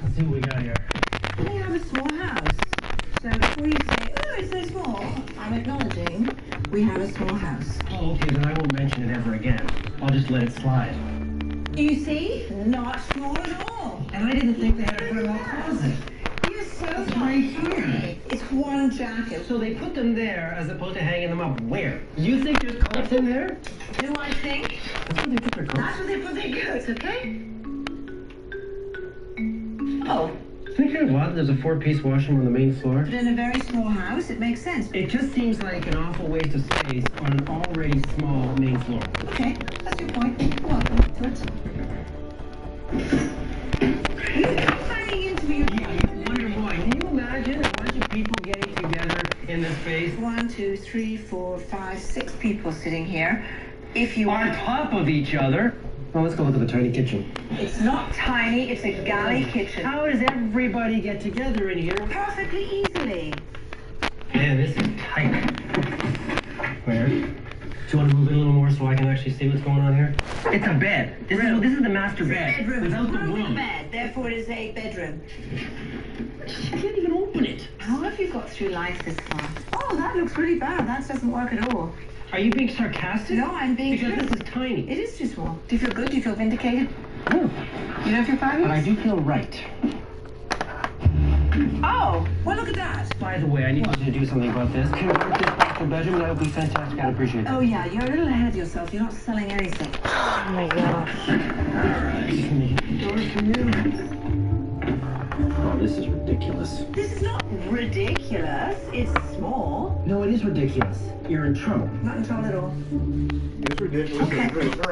Let's see what we got here. We have a small house. So before you say, oh, it's so small, I'm acknowledging we have a small house. Oh, okay, then I won't mention it ever again. I'll just let it slide. You see? Not small at all. And I didn't think they had a front wall closet. You're so It's right here. It's one jacket. So they put them there as opposed to hanging them up where? You think there's coats in there? Do I think? That's where they put their coats. That's where they put their coats, okay? Oh. Isn't it kind of odd that there's a 4-piece washroom on the main floor? But in a very small house, it makes sense. It just seems like an awful waste of space on an already small main floor. Okay, that's your point. Welcome to it. You're hanging into your... Yeah, you wonder why. Can you imagine a bunch of people getting together in this space? 1, 2, 3, 4, 5, 6 people sitting here. If you On want... top of each other? Well, let's go look at the tiny kitchen. It's not tiny, it's a galley kitchen. How does everybody get together in here? Perfectly easily. Man, this is tight. Where? Do you want to move in a little more so I can actually see what's going on here? It's a bed. This is the master bed. Bedroom. Without the It's room. a bed, therefore it is a bedroom. You can't even open it. How have you got through life this far? Oh, that looks really bad. That doesn't work at all. Are you being sarcastic? No, I'm being Because true. this is tiny. It is too small. Do you feel good? Do you feel vindicated? No. You don't feel fabulous? But I do feel right. Oh, well, look at that. By the way, I need you to do something about this. Convert this back to a bedroom. That would be fantastic. I'd appreciate it. Oh, yeah, you're a little ahead of yourself. You're not selling anything. Oh my gosh. Doors for you. Oh, this is ridiculous. This is not ridiculous. It's small. No, it is ridiculous. You're in trouble. Not in trouble at all. It's ridiculous. Okay.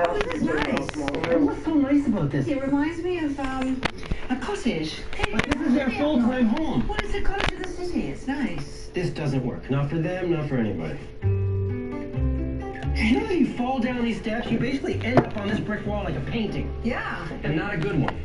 Oh, this is nice. And what's so nice about this? It reminds me of, a cottage. Hey, But this is their full-time home. What is a cottage in the city? It's nice. This doesn't work. Not for them, not for anybody. You know that you fall down these steps, you basically end up on this brick wall like a painting. Yeah. And not a good one.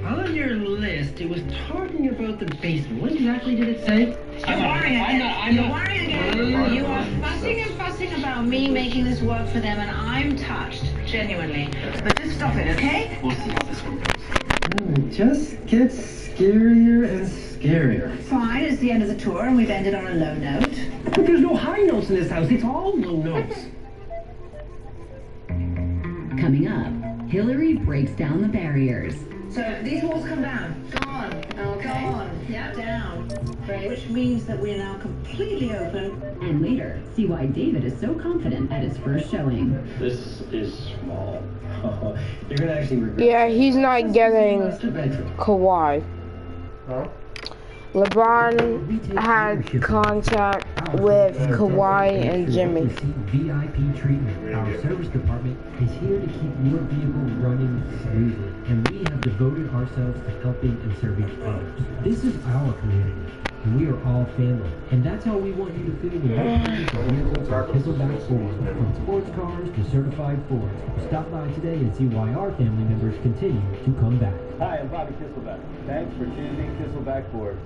On your list, it was talking about the basement. What exactly did it say? You're worrying again. You're worrying again. You are fussing and fussing about me making this work for them, and I'm touched, genuinely. But just stop it, okay? We'll see how this one goes. It just gets scarier and scarier. Fine, it's the end of the tour, and we've ended on a low note. But there's no high notes in this house. It's all low notes. Coming up, Hillary breaks down the barriers. So these walls come down. Gone. Okay. Gone. Yeah, down. Right. Which means that we're now completely open. And later, see why David is so confident at his first showing. This is small. You're gonna actually regret. Yeah, he's not getting Master bedroom. Kawhi. Huh? LeBron had contact with Kawhi and Jimmy. VIP treatment. Our service department is here to keep your vehicle running smoothly, and we have devoted ourselves to helping and serving others. This is our community, and we are all family, and that's how we want you to feel when you're buying vehicles at Kistleback Ford. From sports cars to certified Fords, stop by today and see why our family members continue to come back. Hi, I'm Bobby Kistleback. Thanks for choosing Kistleback Ford.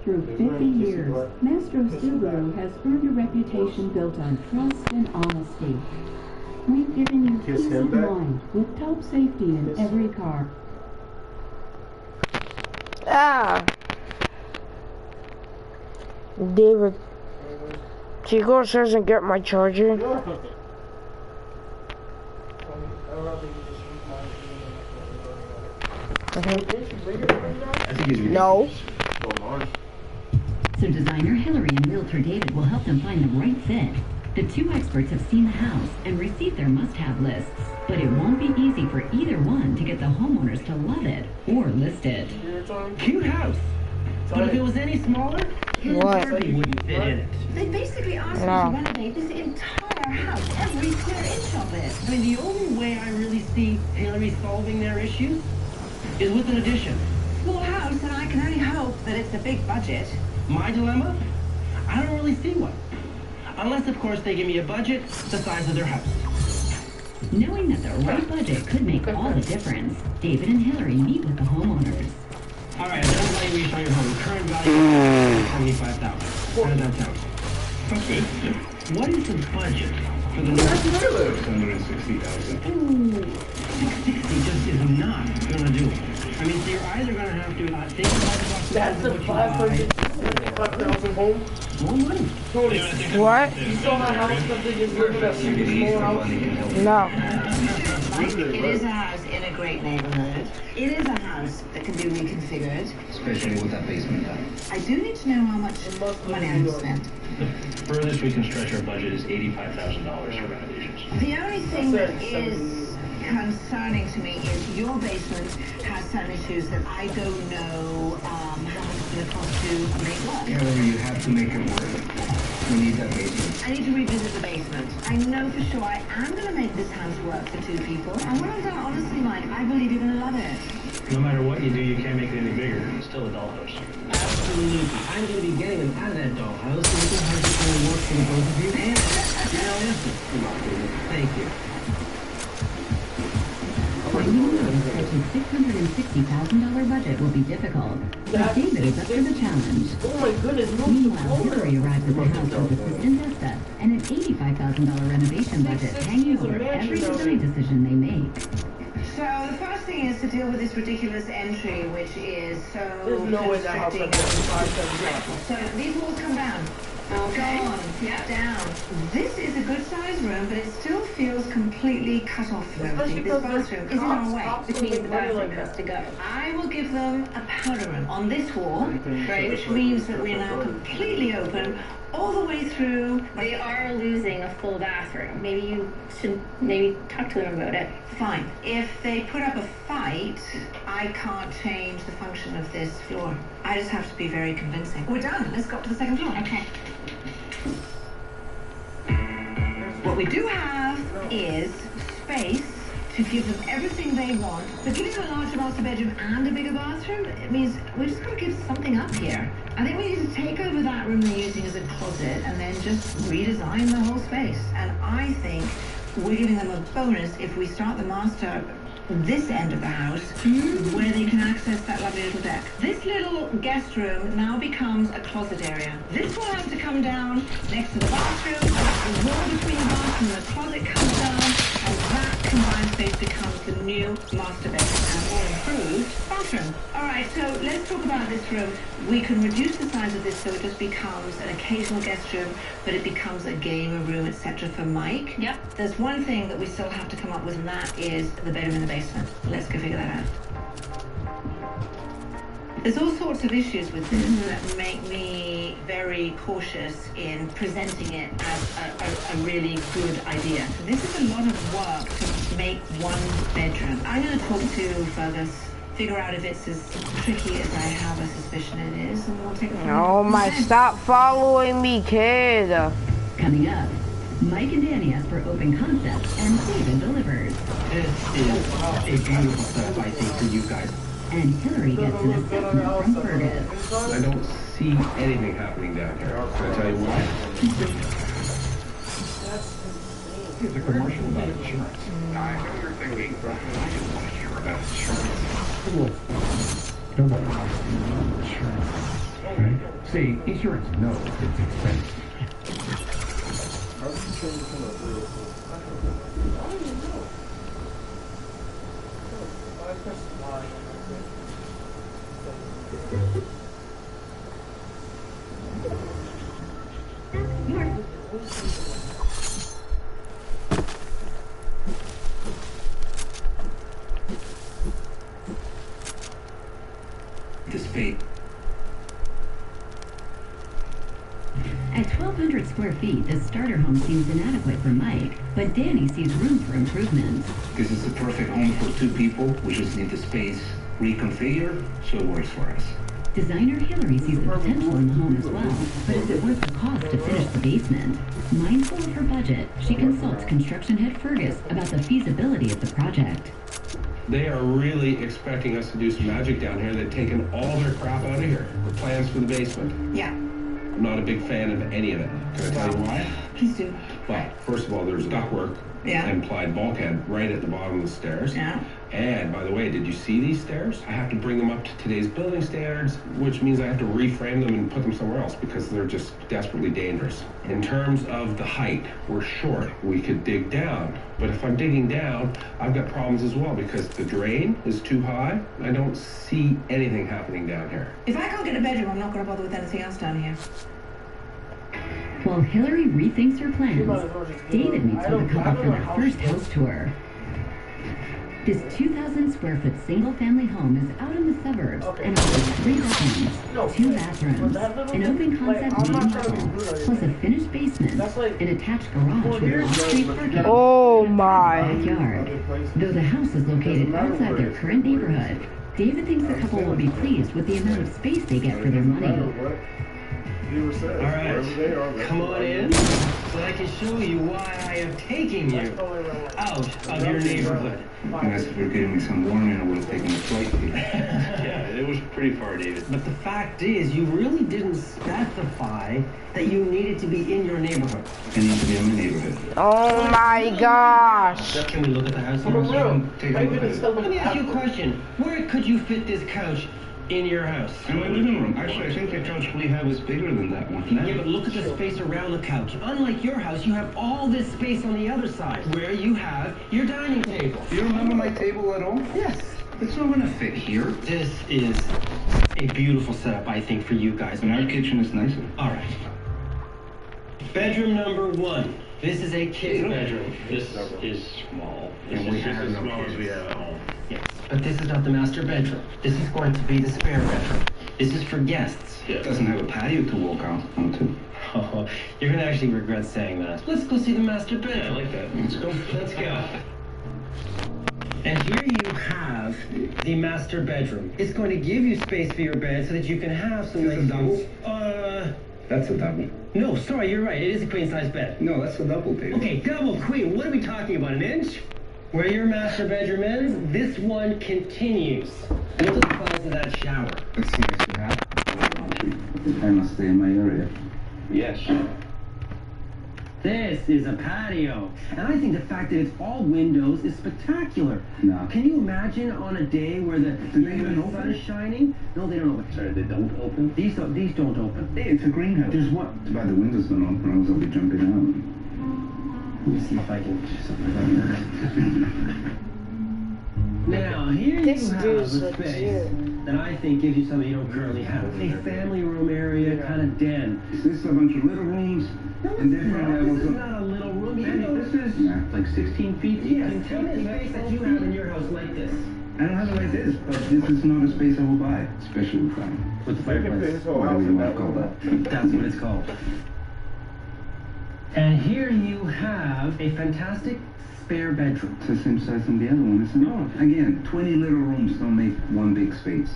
Through 50 years, Mastro Subaru has earned a reputation built on trust and honesty. We've given you Kiss peace him of back? mind with top safety in Kiss. every car. Ah! David. Chico doesn't get my charger. No. So designer Hillary and realtor David will help them find the right fit. The two experts have seen the house and received their must-have lists, but it won't be easy for either one to get the homeowners to love it or list it. Cute house. But if it was any smaller, What? Barbie wouldn't fit in it. They basically asked me No. to renovate this entire house, every square inch of it. I mean, the only way I really see Hillary solving their issues is with an addition. Small house, and I can only hope that it's a big budget. My dilemma? I don't really see one. Unless, of course, they give me a budget the size of their house. Knowing that the right budget could make all the difference, David and Hillary meet with the homeowners. All right, I'm done valuation on your home. Current value is $75,000. How does that sound? That's good. What is the budget for the new? $660,000. Ooh, 660 just is not gonna do it. I mean, so your eyes are gonna have to think about That's a 500,000 home. more money. Tony, What? you saw my house that they just lived in that super small house? No. Mike, it is a house in a great neighborhood. It is a house that can be reconfigured. Especially with that basement down. I do need to know how much money I've spent. The furthest we can stretch our budget is $85,000 for renovations. The only thing that is concerning to me is your basement has some issues that I don't know how much it's going to cost to make work. However, you have to make it work. We need that basement. I need to revisit the basement. I know for sure I am going to make this house work for two people. And when I'm done, honestly, Mike, I believe you're going to love it. No matter what you do, you can't make it any bigger. It's still a dollhouse. Absolutely. I'm gonna be getting them out of that dollhouse so we can have this going to work for the both of you and Thank you. Such a $660,000 budget will be difficult. But David is up for the challenge. Oh my goodness, no Meanwhile, supporter. Hillary arrives at the house with assistant Vesta and an $85,000 renovation budget hanging over every design decision they make. So the first thing is to deal with this ridiculous entry, which is so There's no way that house has So these walls come down. Okay. Go on. Yeah. Down. This is a good sized room, but it still feels completly cut off from everything. This bathroom is in our way, which means the bathroom has to go. I will give them a powder room on this wall, right, which means that we're now completely open all the way through. They are losing a full bathroom. Maybe you should talk to them about it. Fine. If they put up a fight, I can't change the function of this floor. I just have to be very convincing. We're done. Let's go up to the second floor. Okay. What we do have is space to give them everything they want, but giving them a larger master bedroom and a bigger bathroom, it means we're just going to give something up here. I think we need to take over that room they're using as a closet and then just redesign the whole space. And I think we're giving them a bonus if we start the master this end of the house where they can access that lovely little deck. This little guest room now becomes a closet area. This will have to come down next to the bathroom. The wall between the bathroom and the closet comes down, and that combined space becomes the new master bedroom and more improved bathroom. All right, so let's talk about this room. We can reduce the size of this so it just becomes an occasional guest room, but it becomes a gamer room, etc. for Mike. Yep. There's one thing that we still have to come up with, and that is the bedroom in the basement. Let's go figure that out. There's all sorts of issues with this that make me very cautious in presenting it as a really good idea. This is a lot of work to make one bedroom. I'm going to talk to Fergus, figure out if it's as tricky as I have a suspicion it is, and we'll take it from Oh my, there. stop following me, kid. Coming up, Mike and Danny ask for open concepts, and David delivers. This is a beautiful setup, I think, for you guys. And Hillary gets an assessment from Fergus. I don't see anything happening down here. Can I tell you why? It's a commercial about insurance. I know you're thinking, but I just want to hear about insurance. Don't worry about insurance. Right? See, insurance knows it's expensive. Dissipate. At 1,200 square feet, the starter home seems inadequate for Mike, but Danny sees room for improvement. This is the perfect home for two people. We just need the space reconfigured so it works for us. Designer Hillary sees the potential in the home as well, but is it worth the cost to finish the basement? Mindful of her budget, she consults construction head Fergus about the feasibility of the project. They are really expecting us to do some magic down here. They've taken all their crap out of here. The plans for the basement. Yeah, I'm not a big fan of any of it. Can I tell you why? please do. Well, first of all, there's ductwork, Yeah. implied bulkhead right at the bottom of the stairs. Yeah. And by the way, did you see these stairs? I have to bring them up to today's building standards, which means I have to reframe them and put them somewhere else because they're just desperately dangerous. In terms of the height, we're short. We could dig down, but if I'm digging down, I've got problems as well because the drain is too high. I don't see anything happening down here. If I can't get a bedroom, I'm not going to bother with anything else down here. While Hillary rethinks her plans, David meets with a couple for their first house tour. This 2,000 square foot single family home is out in the suburbs and offers 3 bedrooms, 2 bathrooms, an open concept main level, plus a finished basement, an attached garage with off-street parking. Oh my. Backyard. Though the house is located outside their current neighborhood, David thinks the couple will be pleased with the amount of space they get for their money. All right, come on in so I can show you why I am taking you out of your neighborhood. Unless if you're giving me some warning, I would have taken a flight here. Yeah, it was pretty far, David. But the fact is, you really didn't specify that you needed to be in your neighborhood. I need to be in my neighborhood. Oh my gosh. Can we look at the house? Take a look at it. Let me ask you a question. Where could you fit this couch in your house? In my living room. Actually, I think the couch we have is bigger than that one. Yeah, but look at the space around the couch. Unlike your house, you have all this space on the other side, where you have your dining table. Do you remember my table at all? Yes. It's not gonna fit here. This is a beautiful setup, I think, for you guys. And our kitchen is nicer. All right. Bedroom number 1. This is a kid's bedroom. This is small. And we have as no small as kids. we have at home. Yes, but this is not the master bedroom. This is going to be the spare bedroom. This is for guests. It doesn't have a patio to walk out onto. Oh, you're gonna actually regret saying that. Let's go see the master bedroom. Yeah, I like that. Let's go. Let's go. And here you have the master bedroom. It's going to give you space for your bed so that you can have some Is it a double? That's a double. No, sorry, you're right. It is a queen size bed. No, that's a double, David. Okay, double queen. What are we talking about? An inch? Where your master bedroom ends, this one continues. Look at the size of that shower. That's nice to have. I must stay in my area. Yes. This is a patio. And I think the fact that it's all windows is spectacular. No. Can you imagine on a day where the sun is shining? No, they don't open. Sorry, they don't open? These don't open. Hey, it's a greenhouse. There's what? It's about the windows don't open, or else I'll be jumping out. Let me see if I can do something about that. Now, here This you have dude's a space that I think gives you something you don't currently have. A family room area, kind of den. Is this a bunch of little rooms? No, And it's different not. levels This is of... not a little room. You Manny, know, this is Yeah. like 16 feet. yes, tell me the space that you have in your house like this. I don't have it like this, but this is not a space I will buy. Especially with With the fireplace. Whatever you want to call that. That's what it's called. And here you have a fantastic spare bedroom. It's the same size as the other one, isn't it? Again, 20 little rooms don't make one big space.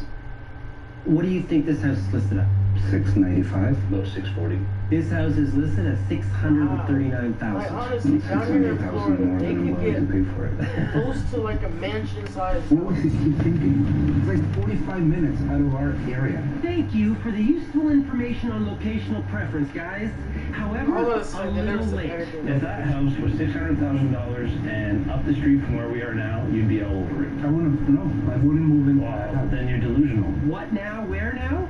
What do you think this house is listed at? $695. About 640. This house is listed at $639,000. Honestly, down here in $600,000 Florida, more they than I'm can willing to get pay for it. close to like a mansion size. What was he thinking? It's like 45 minutes out of our area. Thank you for the useful information on locational preference, guys. However, All of a a sudden, they never little said late. anything. If that house was $600,000 and up the street from where we are now, you'd be all over it. I wouldn't move in. Wow, then you're delusional. What now? Where now?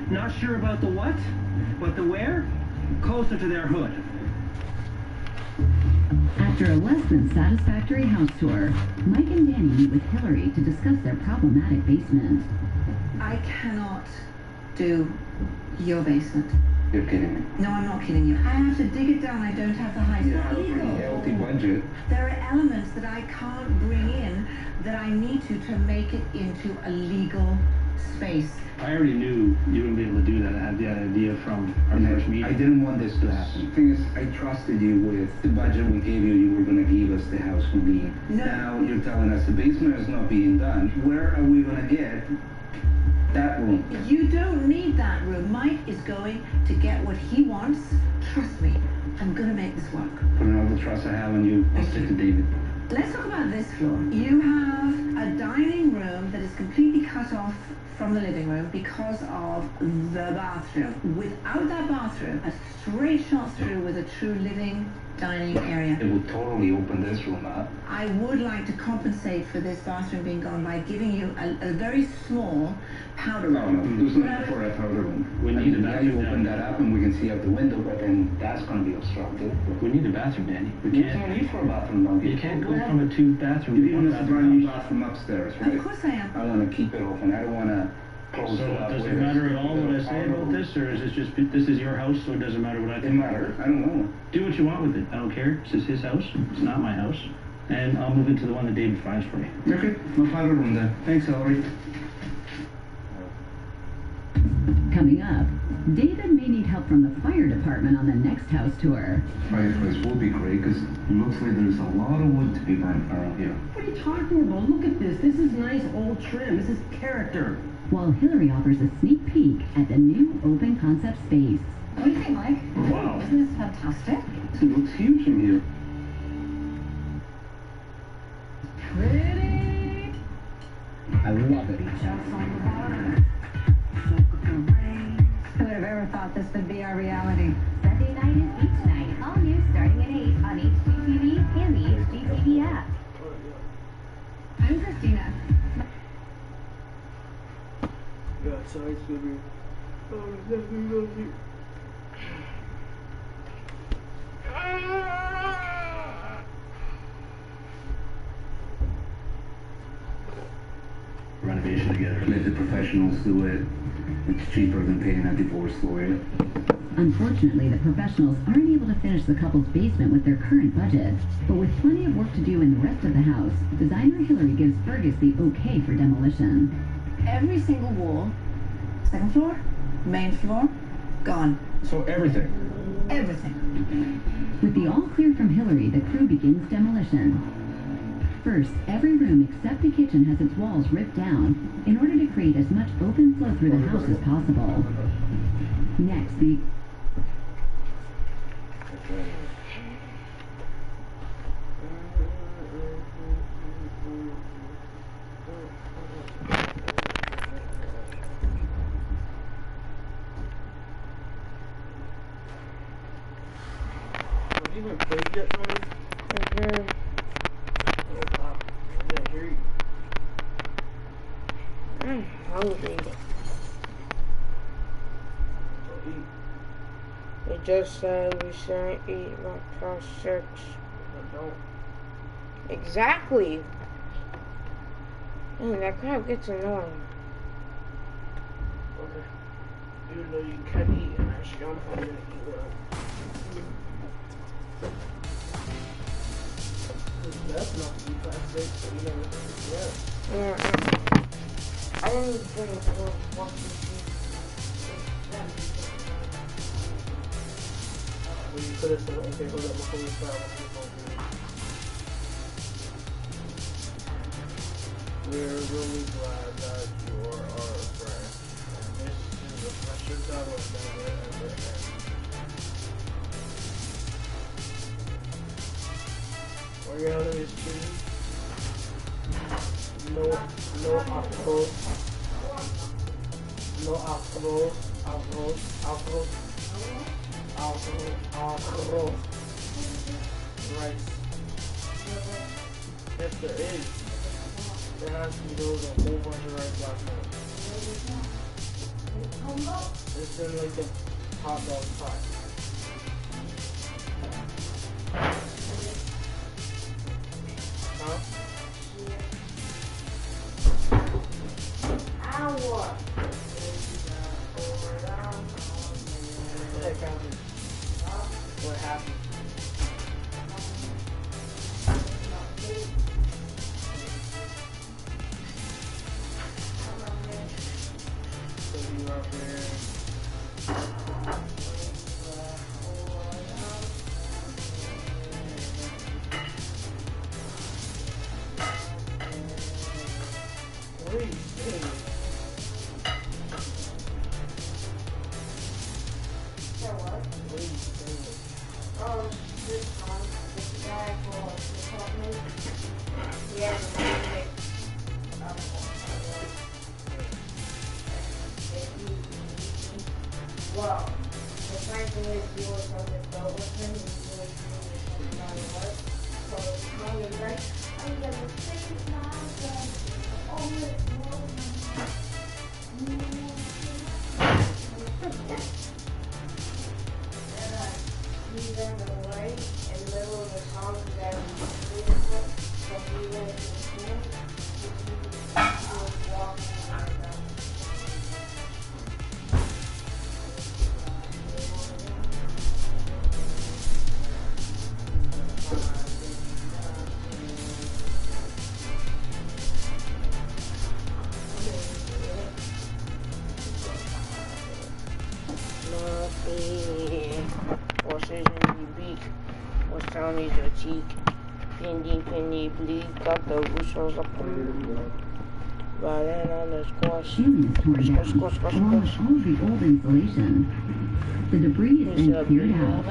Not sure about the what, but the where? Closer to their hood. After a less than satisfactory house tour, Mike and Danny meet with Hillary to discuss their problematic basement. I cannot do your basement. You're kidding me. No, I'm not kidding you. I have to dig it down. I don't have the height. It's not legal. Healthy budget. There are elements that I can't bring in that I need to make it into a legal space. I already knew you wouldn't be able to do that. I had that idea from our first meeting. I didn't want this to happen. The thing is, I trusted you with the budget we gave you. You were going to give us the house we need. No. Now you're telling us the basement is not being done. Where are we going to get that room? You don't need that room. Mike is going to get what he wants. Trust me, I'm going to make this work. Putting all the trust I have on you, I'll stick to David. Let's talk about this floor. You have a dining room that is completely cut off from the living room because of the bathroom. Without that bathroom, a straight shot through with a true living dining area. It will totally open this room up. I would like to compensate for this bathroom being gone by giving you a very small powder room. No, there's no for a powder room. We need a now you bathroom. open that up and we can see out the window, but then that's going to be obstructed. We need a bathroom, Danny. We You can't. can't leave for a bathroom, don't You can't go from a two-bathroom You're to one giving us a brand new bathroom. bathroom upstairs, right? Of course I am. I want to keep it open. I don't want to close So it up. does with it matter at all what I a say powder about room. this, or is it just this is your house, so it doesn't matter what I It think? matters. I don't know. Do what you want with it. I don't care. This is his house. It's not my house. And I'll move into the one that David finds for me. Okay, no powder room then. Thanks, Ellery. Coming up, David may need help from the fire department on the next house tour. Fireplace will be great because it looks like there's a lot of wood to be burnt around here. What are you talking about? Look at this. This is nice old trim. This is character. While Hillary offers a sneak peek at the new open concept space. What do you think, Mike? Wow. Isn't this fantastic? It looks huge from here. Pretty. I love it. Shots on the water. Soak with the rain. Who would have ever thought this would be our reality? Sunday night is beach night. All new starting at 8 on HGTV and the HGTV app. I'm Christina. Yeah, so it's gonna be. Oh, it's definitely gonna be. Renovation together. Let the professionals do it. It's cheaper than paying a divorce lawyer. Unfortunately, the professionals aren't able to finish the couple's basement with their current budget. But with plenty of work to do in the rest of the house, designer Hillary gives Fergus the okay for demolition. Every single wall, second floor, main floor, gone. So everything. Everything. With the all clear from Hillary, the crew begins demolition. First, every room except the kitchen has its walls ripped down in order to create as much open flow through the house as possible. Next, the Have you even played yet, Tony? Mm-hmm. Oh, wow. I didn't hear you. I'm hungry. So eat. They just said we shouldn't eat like past 6. I don't. Exactly. That crap gets annoying. Okay. Even though you can eat, and actually I'm probably gonna eat what that's not to be past 6, so you never think Yeah. I didn't even think it was watching Well, you could have said, okay, hold up before we start. We're really glad that you are our friend. And this is a pressure that will never ever end. Reality is true. No alcohol. No alcohol. Right. Yes, there is. There has to be those a whole bunch of rice last night. It's in like the hot dog pie. Huh? What happened? So you are there. What are you saying? What are you saying? Oh, this one, this guy for the Well, the funny thing is, he was on the boat with him, and he was doing no matter what. So Mom was like, I'm gonna save myself. Oh, it's and he's on the right in the middle of the song that we did, so he went to the pool, he was walking like that. Ceiling is torn down, along with all of the old insulation. The debris has been cleared out.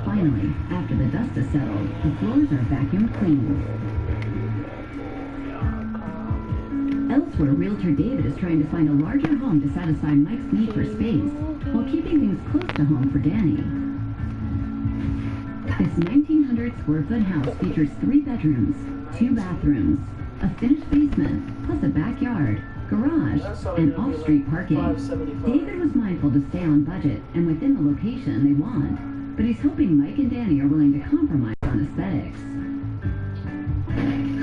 Finally, after the dust has settled, the floors are vacuum cleaned. Elsewhere, Realtor David is trying to find a larger home to satisfy Mike's need for space, while keeping things close to home for Danny. This 1,900 square foot house features 3 bedrooms, 2 bathrooms, a finished basement, plus a backyard, garage, and off-street parking. David was mindful to stay on budget and within the location they want, but he's hoping Mike and Danny are willing to compromise on aesthetics.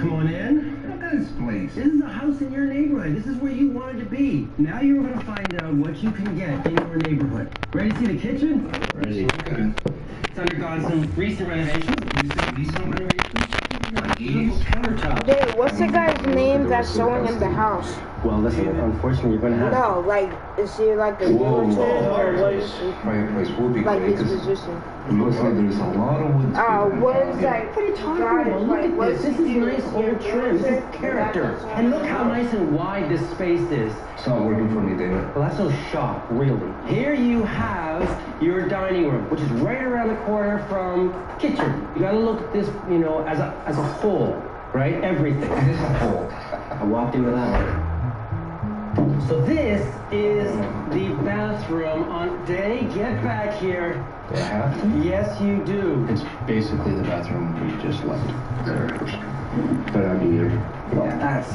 Come on in. Look at this place. This is a house in your neighborhood. This is where you wanted to be. Now you're going to find out what you can get in your neighborhood. Ready to see the kitchen? Ready. It's undergone some recent renovations. Countertops. Dude, what's the guy's name that's showing him the house? Well, listen, unfortunately, you're going to have to. No, like, is he like a realtor or what is he? Fireplace will be Like great his 'cause position? it looks like there's a lot of wood. What is that? What are you talking about? Look at this. This is nice old trim. This is character. And look how nice and wide this space is. It's not working for me, David. Well, that's no shock, really. Here you have your dining room, which is right around the corner from the kitchen. You gotta look at this, you know, as a whole, right? Everything. It is a hole. I walked into that one. So this is the bathroom on Danny, get back here. Do I have to? Yes, you do. It's basically the bathroom we just left. But I mean, Yeah, that's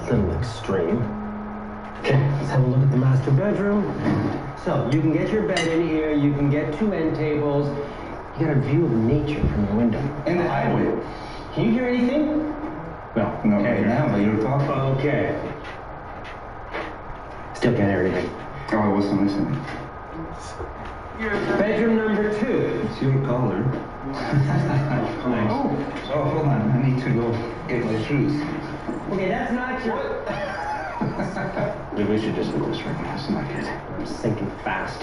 a little extreme. Okay, let's have a look at the master bedroom. So you can get your bed in here, you can get 2 end tables. You got a view of nature from the window. and the highway. Can you hear anything? No, right now, but you're talking. Okay. Still can't hear anything. Oh, I wasn't listening. Bedroom number 2. It's your color. Oh, hold on. I need to go get my shoes. Okay, that's not your... Maybe we should just do this right now. It's not good. I'm sinking fast.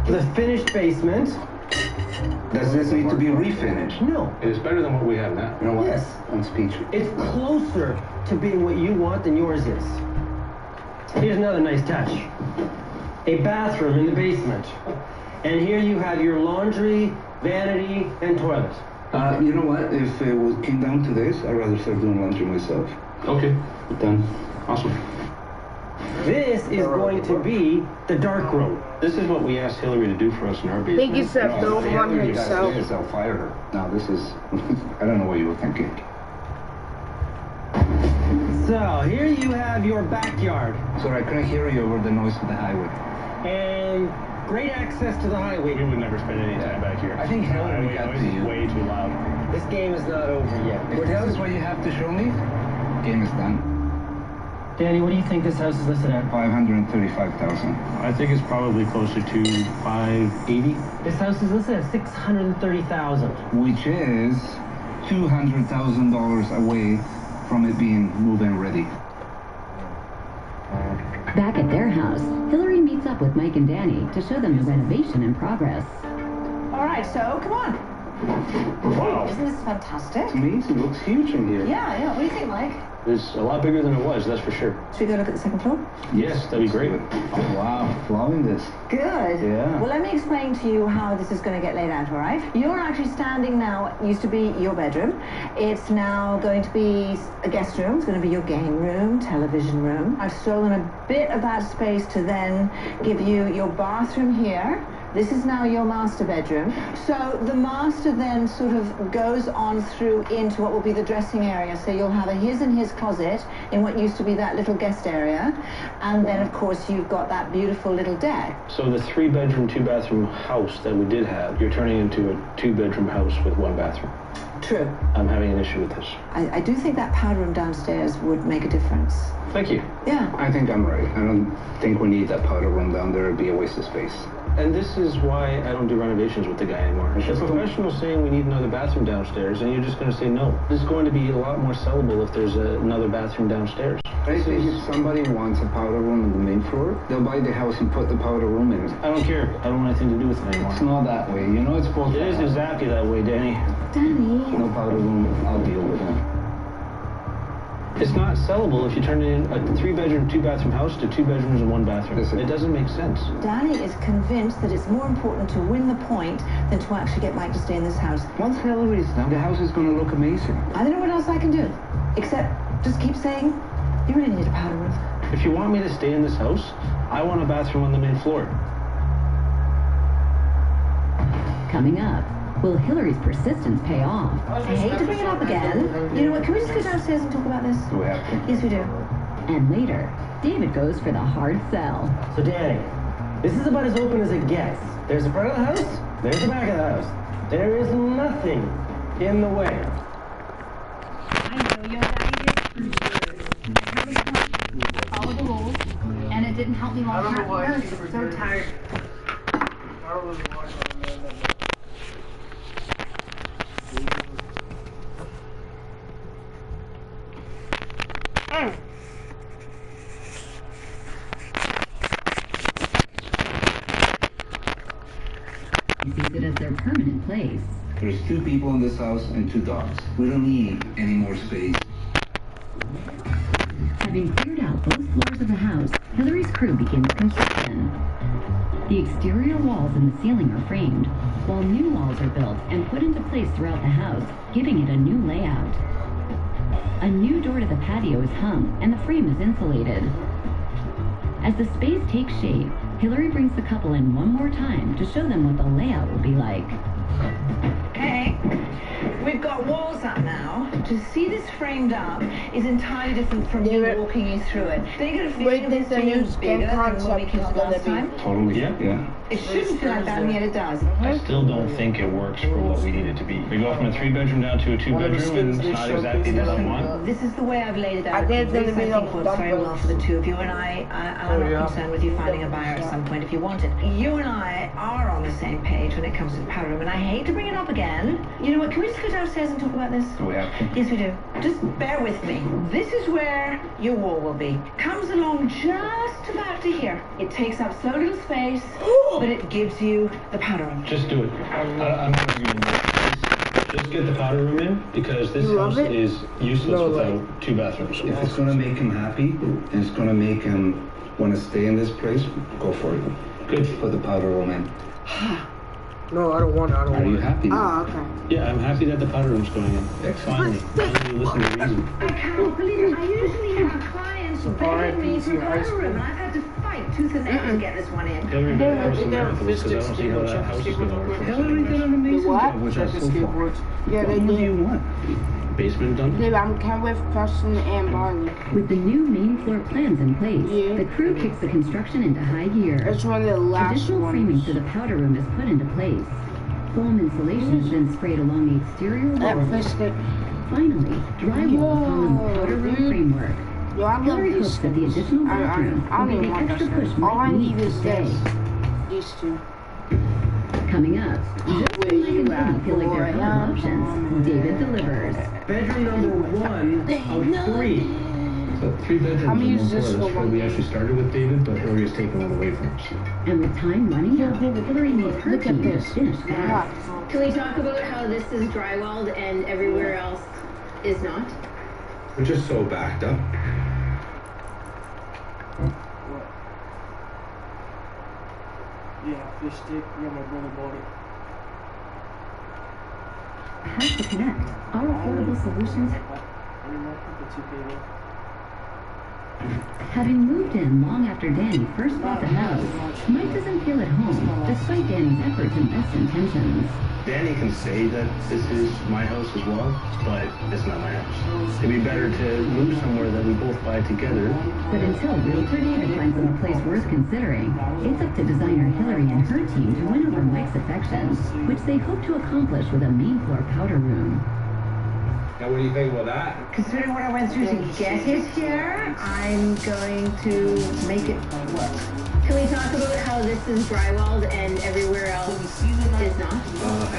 The finished basement. Does this need to be refinished? No. It is better than what we have now. You know what? Yes. I'm speechless. It's closer to being what you want than yours is. Here's another nice touch. A bathroom in the basement. And here you have your laundry, vanity, and toilet. You know what? If it came down to this, I'd rather start doing laundry myself. Okay. Done. Awesome. This is going to be the dark room. This is what we asked Hillary to do for us in our basement. Big except No, don't want you guys himself. did, I'll fire her. No, this is... I don't know what you were thinking. So here you have your backyard. Sorry, I couldn't hear you over the noise of the highway. And great access to the highway. We would never spend any time back here. I think Hillary got to you. Way too loud. This game is not over yet. If this is what you have to show me, game is done. Danny, what do you think this house is listed at? 535,000. I think it's probably closer to 580. This house is listed at $630,000. Which is $200,000 away from it being move-in ready. Back at their house, Hillary meets up with Mike and Danny to show them the renovation in progress. All right, so come on. Wow. Isn't this fantastic? It's amazing. It looks huge in here. Yeah, yeah. What do you think, Mike? It's a lot bigger than it was, that's for sure. Should we go look at the second floor? Yes, that'd be great. Oh, wow. Loving this. Good. Yeah. Well, let me explain to you how this is going to get laid out, all right? You're actually standing now, it used to be your bedroom. It's now going to be a guest room. It's going to be your game room, television room. I've stolen a bit of that space to then give you your bathroom here. This is now your master bedroom. So the master then sort of goes on through into what will be the dressing area. So you'll have a his and his closet in what used to be that little guest area. And then, of course, you've got that beautiful little deck. So the 3-bedroom, 2-bathroom house that we did have, you're turning into a 2-bedroom house with 1 bathroom. True. I'm having an issue with this. I do think that powder room downstairs would make a difference. Thank you. Yeah. I think I'm right. I don't think we need that powder room down there. It'd be a waste of space. And this is why I don't do renovations with the guy anymore. If the professional's saying we need another bathroom downstairs, and you're just going to say no. This is going to be a lot more sellable if there's another bathroom downstairs. I think if somebody wants a powder room on the main floor, they'll buy the house and put the powder room in. I don't care. I don't want anything to do with it anymore. It's not that way. You know it's supposed to It is exactly that way, Danny. Danny. No powder room. I'll deal with it. It's not sellable if you turn it in a 3-bedroom, 2-bathroom house to 2 bedrooms and 1 bathroom. It doesn't make sense. Danny is convinced that it's more important to win the point than to actually get Mike to stay in this house. Once Hillary's done, the house is going to look amazing. I don't know what else I can do, except just keep saying, you really need a powder room. If you want me to stay in this house, I want a bathroom on the main floor. Coming up, will Hillary's persistence pay off? I hate to bring it up again. You know what, can we just go downstairs and talk about this? Do we have to? Yes, we do. And later, David goes for the hard sell. So Danny, this is about as open as it gets. There's the front of the house, there's the back of the house. There is nothing in the way. I know your daddy did follow the rules, and it didn't help me long term. I was so tired. I was watching He sees it as their permanent place. There's 2 people in this house and 2 dogs. We don't need any more space. Having cleared out both floors of the house, Hillary's crew begins construction. The exterior walls and the ceiling are framed, while new walls are built and put into place throughout the house, giving it a new layout. A new door to the patio is hung, and the frame is insulated. As the space takes shape, Hillary brings the couple in one more time to show them what the layout will be like. Okay, we've got walls up now. To see this framed up is entirely different from me walking you through it. They get a feeling of this being bigger than when we came last time. Totally. Yeah. It shouldn't feel like that, and yet it does. I still don't think it works for what we need it to be. We go from a 3-bedroom down to a 2-bedroom, and it's not exactly what we want. This is the way I've laid it out. This, I think, works very well for the 2 of you, and I'm not concerned with you finding a buyer at some point if you want it. You and I are on the same page when it comes to the powder room, and I hate to bring it up again. You know what, can we just go downstairs and talk about this? Do we have to? Yes, we do. Just bear with me. This is where your wall will be. Comes along just about to here. It takes up so little space, but it gives you the powder room. Just do it. I'm not arguing. Just get the powder room in, because this house is useless without 2 bathrooms. If it's going to make him happy, and it's going to make him want to stay in this place, go for it. Good. Put the powder room in. No, I don't want it. Are you happy? Ah, okay. Yeah, I'm happy that the powder room's going in. Finally. Finally you listen to reason. I can't believe it. I usually have clients begging me for powder room, and I've had to fight tooth and nail to get this one in. Hillary did have some miracles, because I don't see how that house is going to work. Hillary did an amazing job with Check that the so far. skateboards. Yeah, they What more do did. you want? Basement done? Dude, I'm kind with Preston and Barney. With the new main floor plans in place, the crew kicks the construction into high gear. It's one of the last Additional ones. framing for the powder room is put into place. Foam insulation is then sprayed along the exterior walls. Finally, drywall is hung on the powder room framework. Yo, I love Hillary these hopes that the things. additional bathroom I will don't be even the want extra this. push All I Mike need needs is to stay. this. These 2. Coming up, just when Mike and Katie feel like they're out of options, David delivers. Bedroom number 1 of 3. So 3 bedrooms I'm and 1 using this floor. That's for where we actually started with David, but Hillary has taken it away from us. And with time running out, Hillary needs her Look at team to this. finish fast. Can we talk about how this is drywalled and everywhere else is not? We're just so backed up. What? Yeah, fish stick. Yeah, my brother bought it. How's to connect? Our affordable solutions. Any more people 2K? Having moved in long after Danny first bought the house, Mike doesn't feel at home, despite Danny's efforts and best intentions. Danny can say that this is my house as well, but it's not my house. It'd be better to move somewhere that we both buy together. But until Realtor David finds them a place worth considering, it's up to designer Hillary and her team to win over Mike's affections, which they hope to accomplish with a main floor powder room. Now, what do you think about that? Considering what I went through to get it here, I'm going to make it work. Can we talk about how this is drywalled and everywhere else is not?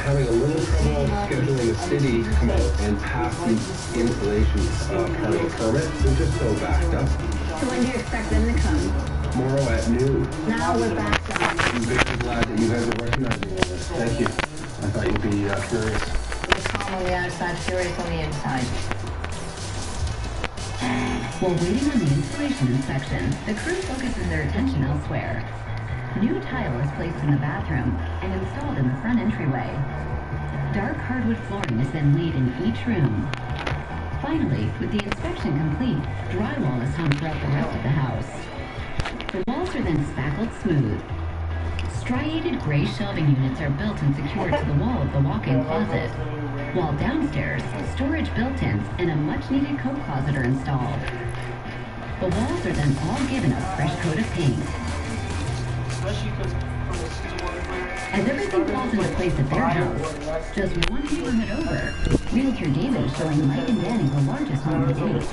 Having a little trouble scheduling the city to come out and pass the insulation part of the permit. We're just so backed up. So when do you expect them to come? Tomorrow at noon. Now we're backed up. I'm very glad that you guys are recognizing all this. Thank you. I thought you'd be curious. Calm on the outside, furious on the inside. While waiting on the installation inspection, the crew focuses their attention elsewhere. New tile is placed in the bathroom and installed in the front entryway. Dark hardwood flooring is then laid in each room. Finally, with the inspection complete, drywall is hung throughout the rest of the house. The walls are then spackled smooth. Striated gray shelving units are built and secured to the wall of the walk-in closet, while downstairs, storage built-ins and a much-needed coat closet are installed. The walls are then all given a fresh coat of paint. As everything falls into place at their house, just one neighborhood over, Realtor David is showing Mike and Danny the largest home to date.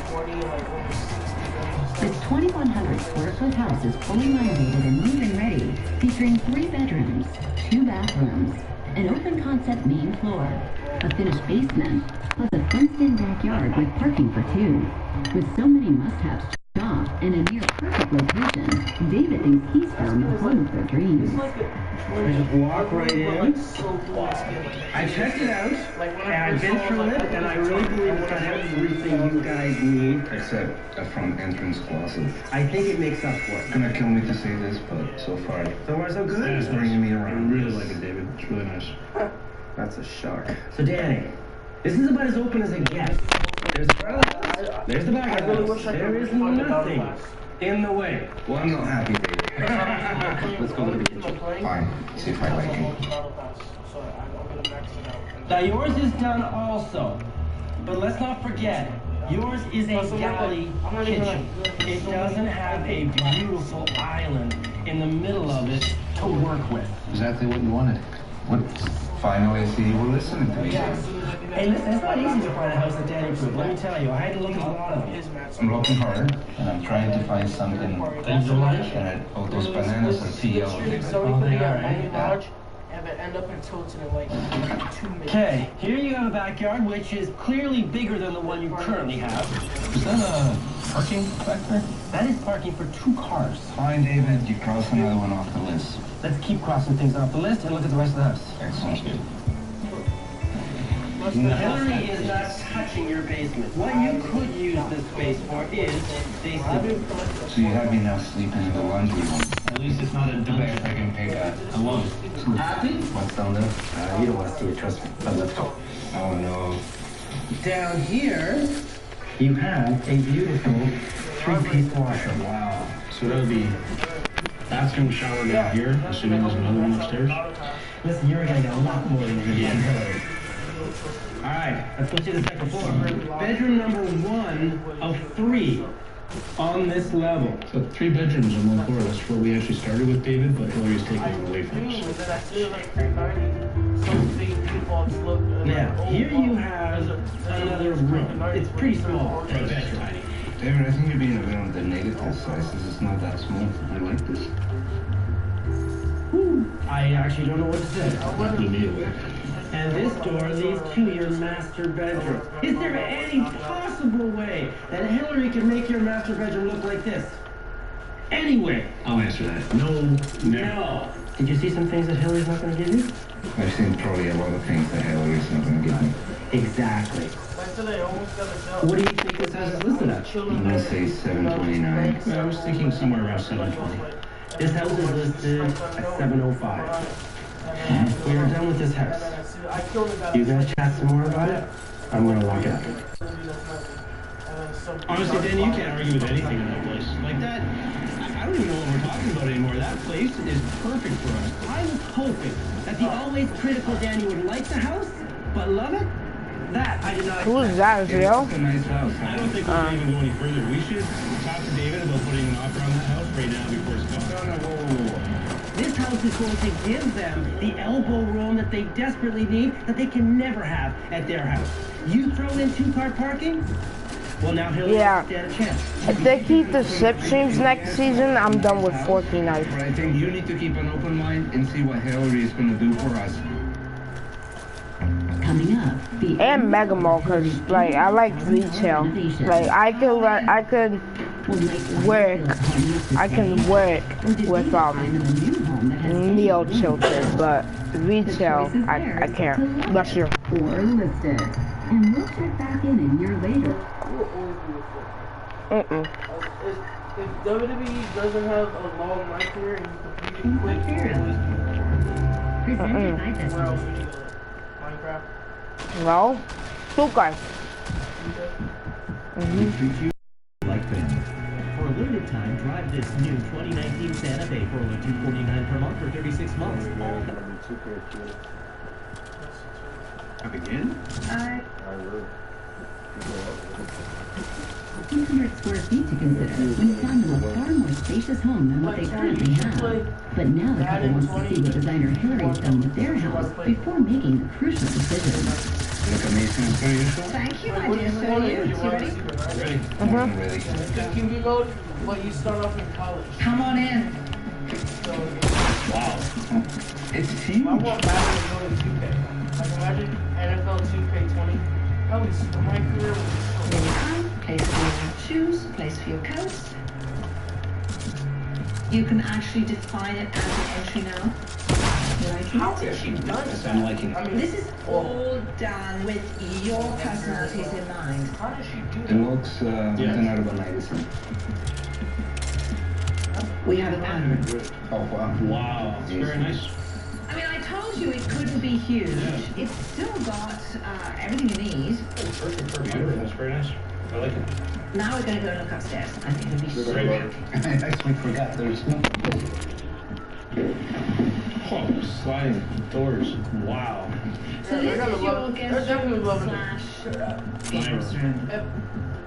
This 2,100 square foot house is fully renovated and move-in ready, featuring 3 bedrooms, 2 bathrooms, an open concept main floor, a finished basement, plus a fenced-in backyard with parking for 2. With so many must-haves checked off and a near perfect location, David thinks he's found the home of their dreams. I just walk right in. I checked it out, and I've been through it, and I really believe it's got everything you guys need. Except a front entrance closet. I think it makes up for it. It's gonna kill me to say this, but so far, So far, so good. it's bringing me around. I really like it, David. It's really nice. That's a shock. So Danny, this is about as open as it gets. There's the front of the house, there's the back of the house. There is nothing in the way. Well, I'm not happy, David. Let's go to the kitchen. Fine. See if I like it. Now yours is done also, but let's not forget, yours is a galley kitchen. It doesn't have a beautiful island in the middle of it to work with. Exactly what you wanted. What? Finally, I see you were listening to me. Hey, listen, it's not easy to find a house that Danny approved. Let me tell you, I had to look at a lot of them. I'm looking hard, and I'm trying to find something That you like? that all those bananas are too yellow. Oh, they are, right? And then end up in Tilton in like 2 minutes. Okay, here you have a backyard which is clearly bigger than the one you currently have. Is that a parking back there? That is parking for 2 cars. Fine, David. You cross another one off the list. Let's keep crossing things off the list and look at the rest of the house. That sounds good. Hillary is not touching your basement. What you could use this space for is basically. So you have me now sleeping in the laundry room. At least it's not a Too bad I can take a... alone. Happy? What's down there? You don't want to see it, trust me. But let's go. Oh, no. Down here, you have a beautiful 3-piece washer. Wow. So that would be bathroom, shower down here, assuming there's another one upstairs. Listen, you're gonna get a lot more than you're getting Hillary. All right, let's go to the second floor. Bedroom number 1 of 3 on this level. So 3 bedrooms on 1 floor. That's where we actually started with David, but Hillary's taking it away from us. Now, here you have another room. It's pretty small for a bedroom. David, I think you're being a bit on the negative side. This is not that small. I like this. I actually don't know what to say. That blew me away. And this door leads to your master bedroom. Is there any possible way that Hillary can make your master bedroom look like this? Any way? I'll answer that. No, never. No. Did you see some things that Hillary's not going to give you? I've seen probably a lot of things that Hillary's not going to give me. Exactly. What do you think this house is listed at? I'm gonna say 729. I was thinking somewhere around 720. This house is listed at 705. We are done with this house. You guys chat some more about it? I'm gonna lock it up. Honestly, Danny, you can't argue with anything in that place. Like that, I don't even know what we're talking about anymore. That place is perfect for us. I was hoping that the always critical Danny would like the house, but love it. That I did not. Who is that, Joe? It's a nice house. I don't think we can even go any further. We should talk to David about putting an offer on that house right now before it's gone. No. This house is going to give them the elbow room that they desperately need, that they can never have at their house. You throw in 2-car parking? Well, now he'll stand a chance. If they keep the slipstreams next season, I'm done with Fortnite. But I think you need to keep an open mind and see what Hillary is gonna do for us. Coming up, and Mega Mall, cause like I like retail. Like I could work with Neo children, but retail I can't. Bless you. Or listed. And we'll check back in a year later. If WWE doesn't have a long life here and you complete it quick, where else would you go? Minecraft? No. Sugar. Like them. For a limited time, drive this new 2019 Santa Fe for only $249 per month for 36 months. Again? 200 square feet to consider when you find them a far more spacious home than what they currently have. But now the couple wants to see what designer Hillary's done with their house before making the crucial decision. Look amazing as per usual. Thank you, my dear. So you ready? Ready? Ready. Community mode, but you start off in college. Come on in. Wow. It's huge. I want Madden to go to 2K. Like imagine NFL 2K20. That was my career. Place for your shoes, place for your coats. You can actually define it as an entry now. How is she done that? I'm liking it. I mean, this is all done with your personalities in mind. How does she do It that? looks something out of a magazine. We have a pattern. Oh wow. Wow. It's very nice. I mean, I told you it couldn't be huge. It's still got everything you need. Perfect. Beautiful. That's very nice. I like it. Now we're going to go and look upstairs. I think it'll be so Great. happy. I actually forgot there's no. Oh, sliding doors. Wow. So this is your guest room slash games room.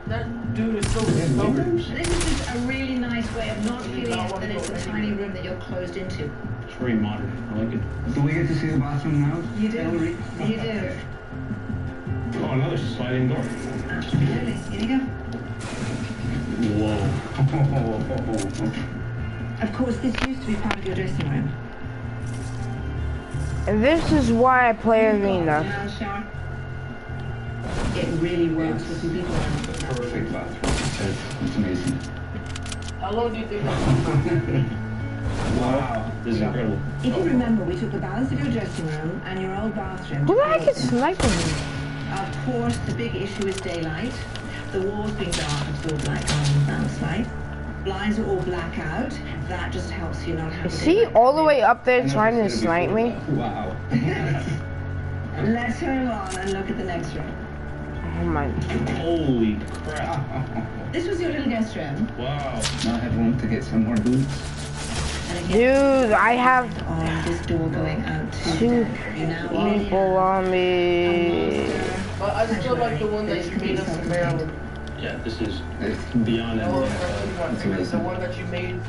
That dude is so This is just a really nice way of not feeling that it's a tiny room that you're closed into. It's very modern. I like it. Do we get to see the bathroom now? You do. You do. Oh, another sliding door. Absolutely. Here you go. Whoa. Of course, this used to be part of your dressing room. And this is why I play Arena. Shower. It really works for some people. Perfect bathroom. It's amazing. How long do you think Wow. This is incredible. If you remember, we took the balance of your dressing room and your old bathroom. Who the heck is sniping me? Of course, the big issue is daylight. The walls being dark absorb light and bounce light. Blinds are all blackout. That just helps you not have. Is he all the way up there trying to snipe me? Wow. Let's turn on and look at the next room. Oh my. Holy crap. This was your little guest room. Wow. Now I have room to get some more boots. And again, Dude, I have on this door going out to 2 you now people on me. But I still like the one that you made us in Maryland. Yeah, this is beyond The everything. one that you made.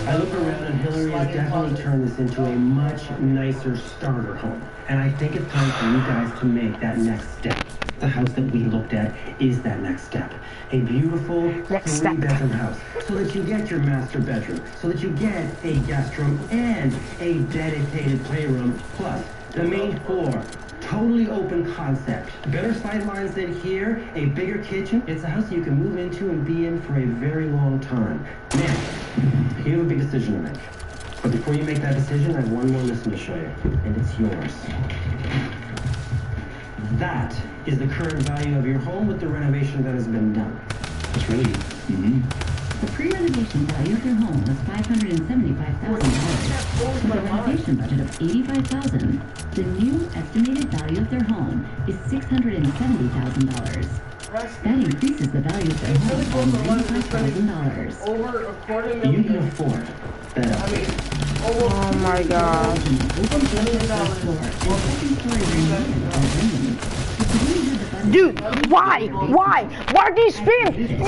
I look around and Hillary has definitely turned this into a much nicer starter home. And I think it's time for you guys to make that next step. The house that we looked at is that next step. A beautiful 3-bedroom house. So that you get your master bedroom. So that you get a guest room and a dedicated playroom. Plus, the main floor. Totally open concept. Better sightlines than here, a bigger kitchen. It's a house you can move into and be in for a very long time. Now, you have a big decision to make. But before you make that decision, I have one more listen to show you. And it's yours. That is the current value of your home with the renovation that has been done. That's really good. Mm-hmm. The pre-renovation value of your home was $575,000. With a renovation budget of $85,000, the new estimated value of their home is $670,000. That increases the value of their home by $95,000. You can afford that upgrade. Oh my god. Dude, why? Why? Why do you spin?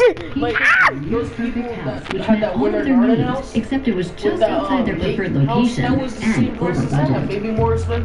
Those perfect house, which met all of their needs, except it was just outside their preferred location and over budget. Maybe more expensive.